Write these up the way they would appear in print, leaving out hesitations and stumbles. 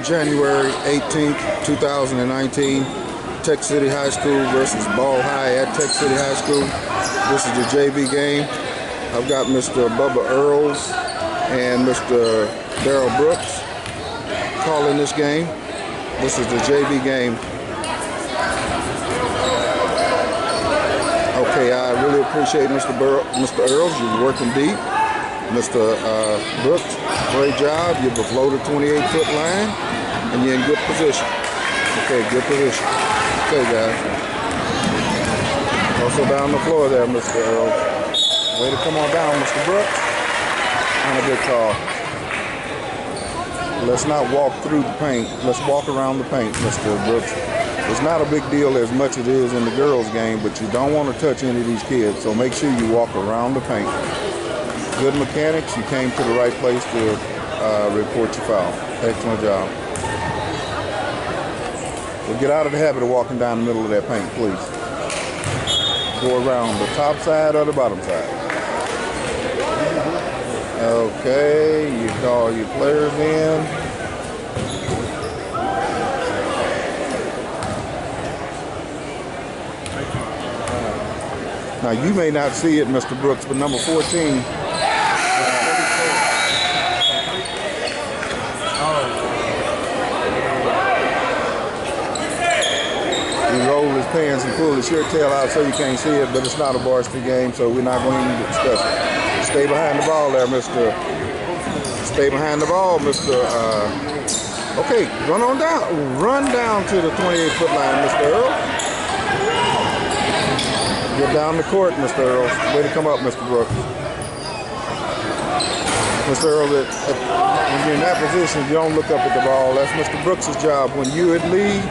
January 18th, 2019. Tech City High School versus Ball High at Tech City High School. This is the JV game. I've got Mr. Bubba Earls and Mr. Darrell Brooks calling this game. This is the JV game. Okay, I really appreciate Mr. Earls. You're working deep. Mr. Brooks, great job. You're below the 28-foot line, and you're in good position. Okay, good position. Okay, guys. Also down the floor there, Mr. Earls. Way to come on down, Mr. Brooks. And a good call. Let's not walk through the paint. Let's walk around the paint, Mr. Brooks. It's not a big deal as much as it is in the girls' game, but you don't want to touch any of these kids, so make sure you walk around the paint. Good mechanics. You came to the right place to report your foul. Excellent job. So get out of the habit of walking down the middle of that paint, please. Go around the top side or the bottom side. Okay, you call your players in. Now you may not see it, Mr. Brooks, but number 14. He rolled his pants and pulled his shirt tail out so you can't see it, but it's not a varsity game, so we're not going to even discuss it. Stay behind the ball there, Mr. Stay behind the ball, Mr. Okay, run on down. Run down to the 28-foot line, Mr. Earl. Get down the court, Mr. Earls. Way to come up, Mr. Brooks. Mr. Earls, when you're in that position, you don't look up at the ball. That's Mr. Brooks' job. When you're at lead,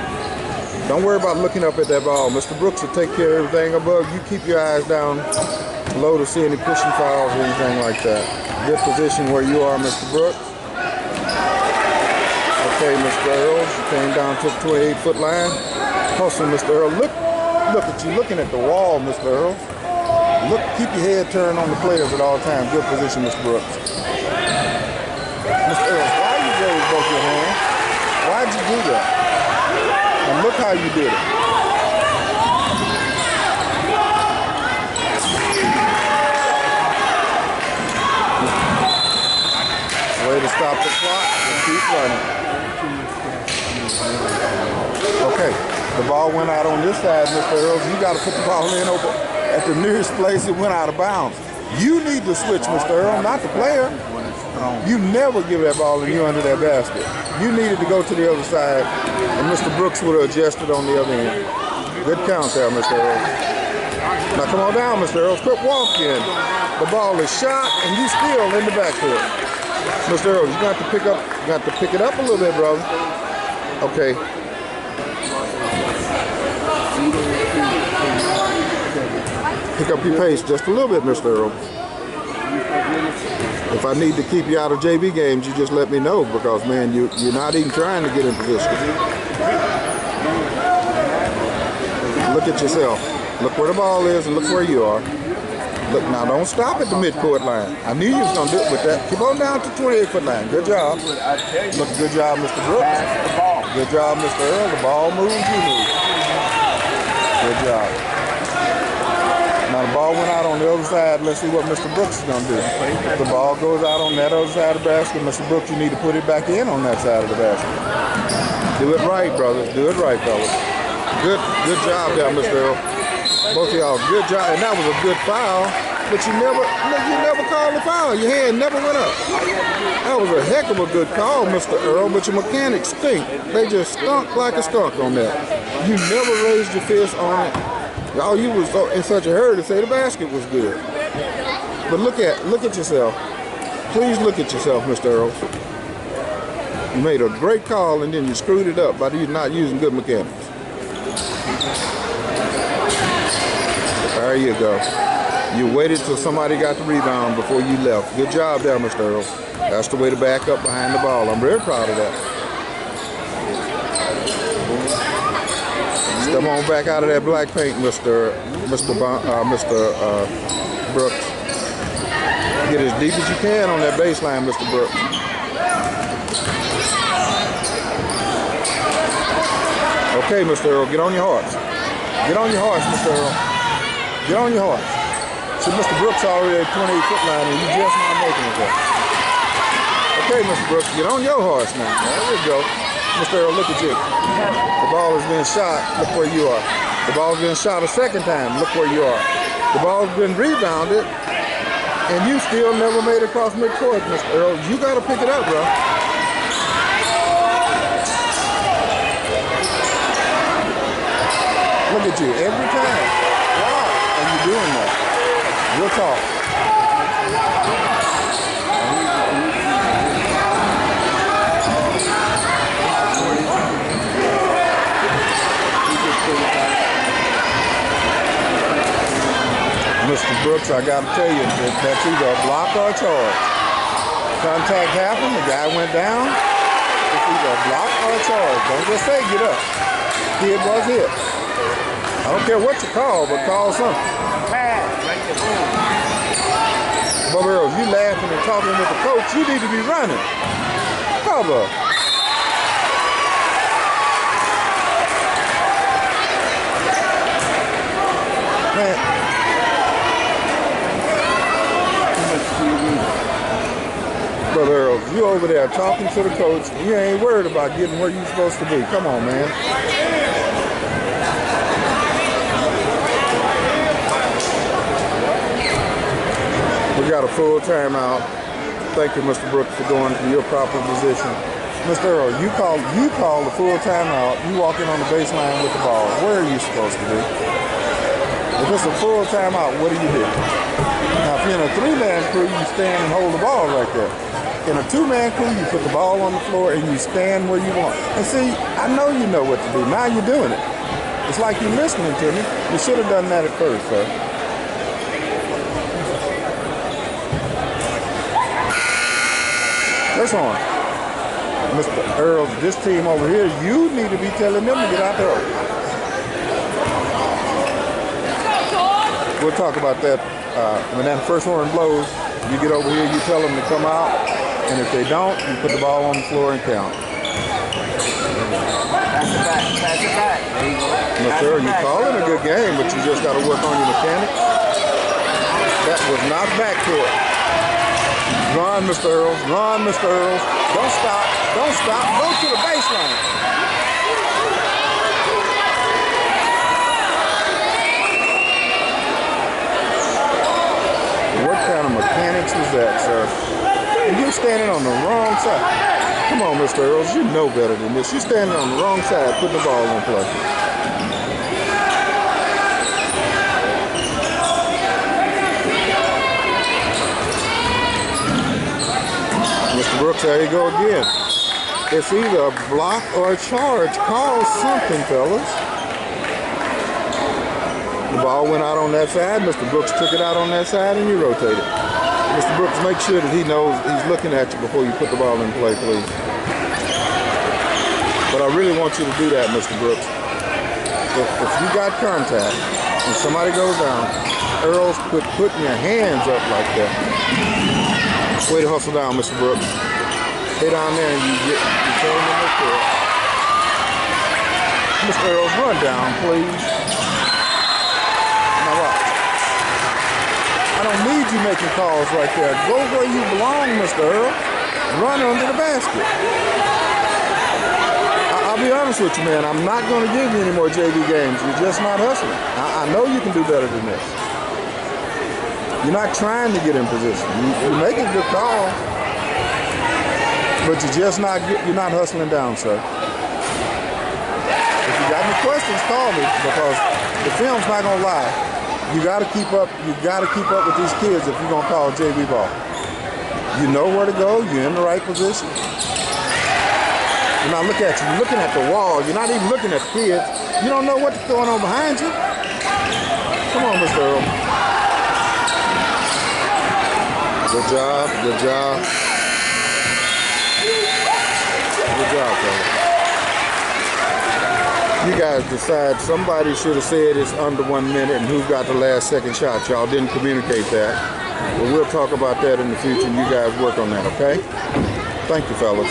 don't worry about looking up at that ball. Mr. Brooks will take care of everything above. You keep your eyes down low to see any pushing fouls or anything like that. Good position where you are, Mr. Brooks. Okay, Mr. Earls, you came down to the 28-foot line. Hustle, Mr. Earls. Look at you looking at the wall, Mr. Earls. Look, keep your head turned on the players at all times. Good position, Mr. Brooks. Mr. Earls, why you raise both your hands? Why'd you do that? And look how you did it. Way to stop the clock and keep running. Okay, the ball went out on this side, Mr. Earls. You got to put the ball in over at the nearest place it went out of bounds. You need to switch, Mr. Earls, not the player. You never give that ball and you're under that basket. You needed to go to the other side, and Mr. Brooks would have adjusted on the other end. Good count there, Mr. Earls. Now come on down, Mr. Earls. Quit walking. The ball is shot, and you still in the backcourt. Mr. Earls, you got to pick it up a little bit, brother. Okay. Pick up your pace just a little bit, Mr. Earls. If I need to keep you out of JV games, you just let me know, because, man, you're not even trying to get in position. Look at yourself. Look where the ball is and look where you are. Look, now don't stop at the midcourt line. I knew you was going to do it with that. Keep on down to the 28-foot line. Good job. Look, good job, Mr. Brooks. Good job, Mr. Earl. The ball moves, you move. Good job. Now the ball went out on the other side. Let's see what Mr. Brooks is going to do. If the ball goes out on that other side of the basket, Mr. Brooks, you need to put it back in on that side of the basket. Do it right, brothers. Do it right, fellas. Good job there, Mr. Earl. Both of y'all, good job. And that was a good foul, but you never called the foul. Your hand never went up. That was a heck of a good call, Mr. Earl, but your mechanics stink. They just stunk like a skunk on that. You never raised your fist on it. All you was in such a hurry to say the basket was good. But look at yourself. Please look at yourself, Mr. Earls. You made a great call and then you screwed it up by not using good mechanics. There you go. You waited till somebody got the rebound before you left. Good job there, Mr. Earls. That's the way to back up behind the ball. I'm very proud of that. Step on back out of that black paint, Mr. Brooks. Get as deep as you can on that baseline, Mr. Brooks. Okay, Mr. Earl, get on your horse. Get on your horse, Mr. Earl. Get on your horse. See, Mr. Brooks already at 28-foot line and you just not making it there. Okay, Mr. Brooks, get on your horse now. There we go. Mr. Earl, look at you. The ball has been shot. Look where you are. The ball's been shot a second time. Look where you are. The ball's been rebounded, and you still never made it across midcourt, Mr. Earl. You got to pick it up, bro. Look at you every time. Why are you doing that? We'll talk. Mr. Brooks, I got to tell you, that's either a block or a charge. Contact happened, the guy went down. It's either a block or a charge. Don't just say get up. Kid was hit. I don't care what you call, but call something. But Earls, you laughing and talking with the coach, you need to be running. Cover. Man. Brother Earls, you over there talking to the coach, you ain't worried about getting where you're supposed to be. Come on, man. We got a full timeout. Thank you, Mr. Brooks, for going to your proper position. Mr. Earl, you call the full timeout. You walk in on the baseline with the ball. Where are you supposed to be? If it's a full timeout, what do you do? Now, if you're in a three-man crew, you stand and hold the ball right there. In a two-man crew, you put the ball on the floor and you stand where you want. And see, I know you know what to do. Now you're doing it. It's like you're listening to me. You should have done that at first, sir. That's on. Mr. Earls, this team over here, you need to be telling them to get out there. We'll talk about that when that first horn blows. You get over here, you tell them to come out, and if they don't, you put the ball on the floor and count. Pass it back. There you go. Mr. Earl, you're calling a good game, but you just got to work on your mechanics. That was not backcourt. Run, Mr. Earls. Run, Mr. Earls. Don't stop. Don't stop. Go to the baseline. What kind of mechanics was that, sir? And you're standing on the wrong side. Come on, Mr. Earls. You know better than this. You're standing on the wrong side, putting the ball in play. Mr. Brooks, there you go again. It's either a block or a charge. Call something, fellas. The ball went out on that side. Mr. Brooks took it out on that side and you rotated. Mr. Brooks, make sure that he knows he's looking at you before you put the ball in play, please. But I really want you to do that, Mr. Brooks. If you got contact and somebody goes down, Earls, quit putting your hands up like that. Way to hustle down, Mr. Brooks. Stay down there and you turn in the court. Mr. Earls, run down, please. Now watch. I don't need you making calls right there. Go where you belong, Mr. Earl. Run under the basket. I'll be honest with you, man. I'm not going to give you any more JV games. You're just not hustling. I know you can do better than this. You're not trying to get in position. You're making a good call, but you're not hustling down, sir. If you got any questions, call me, because the film's not gonna lie. You gotta keep up with these kids if you're gonna call JV ball. You know where to go, you're in the right position. And now look at you, you're looking at the wall, you're not even looking at the kids. You don't know what's going on behind you. Come on, Mr. Earl. Good job, good job. Good job, fellas. You guys decide, somebody should have said it's under 1 minute and who got the last second shot. Y'all didn't communicate that. But we'll talk about that in the future and you guys work on that, okay? Thank you, fellas.